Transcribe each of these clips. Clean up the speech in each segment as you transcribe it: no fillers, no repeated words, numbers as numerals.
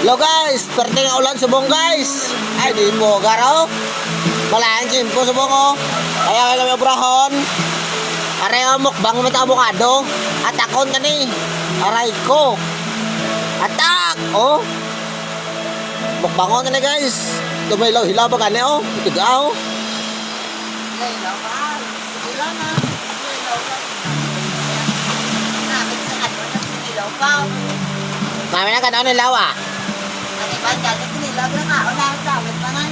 Hello guys, perte nga ulan subong guys. Ay di mo garo. Malayan simpo subong ko. Kaya kami obrahon. Areho mukbang mata avocado. Atakon kani. Aray ko. Atak. Oh. Mukbangon kani guys. Dumaylaw hilaw pa kani oh. Tigaw. Ilaw pa. Ilaw na. Ilaw pa. Nakit sa ano na ilaw pa. Kami na kanon ilaw ah. Ang ibang galit ilaw na nga. Una ang tawid pa na.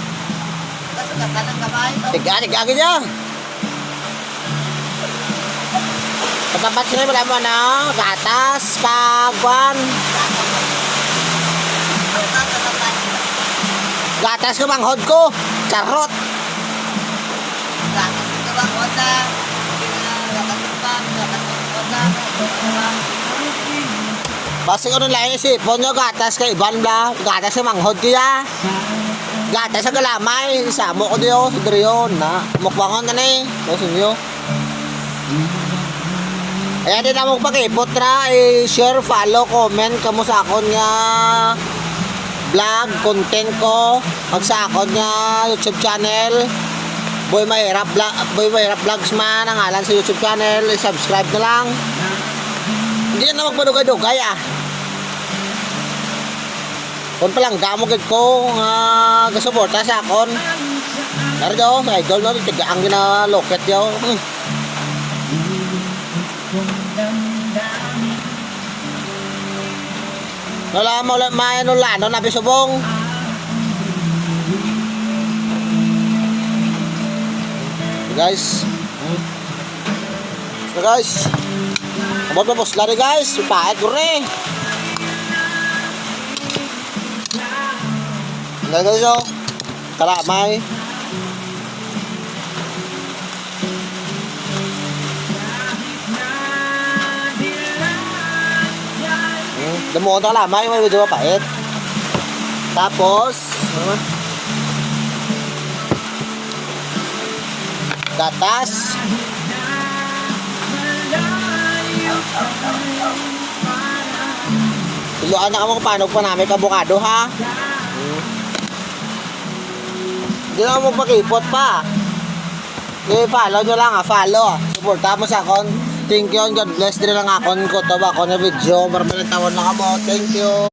Kasi kasan ang kamay. Tiga niya. Papapat sila wala mo na gatas, pagwan. Gatas ko manghod ko. Charot. Gatas ka bang oda? Gatas pa. Gatas oda. Basta ko nung lain isipon nyo, gatas kay Iban bla. Gatas ko manghod ko ya. Gatas sa galamay. Isamo ko diyo. Sidriyon na. Mukbangon na ni. Bosin nyo. Ayan din na magpakipot na. I-share, follow, comment. Kamu sa akon nga vlog, content ko. Pag sa akon nga YouTube channel. Boy Mahirap Vlogs man ang ngalan sa YouTube channel. I-subscribe na lang. Hindi na magpadugay-dugay ah. Kung palang gamugid ko nga gasuporta sa akon. Dari daw, sa idol no, tigaan gina loket daw. Wala mo ulit mayan ulano na bisubong. Guys. So guys. Abot na boss lari guys. Pahit ko rin. Guys oh. Kalamay. Demo ta lamay may medyo pahit. Tapos gatas. Iluan na kamo paano pa namin kabukado ha. Hindi na mo pakipot pa. I-follow nyo lang ha, follow. Suporta mo sa akon. Thank you and God bless din lang akon ko. Taba ako na video. Marami ng tawon lang kamo. Thank you.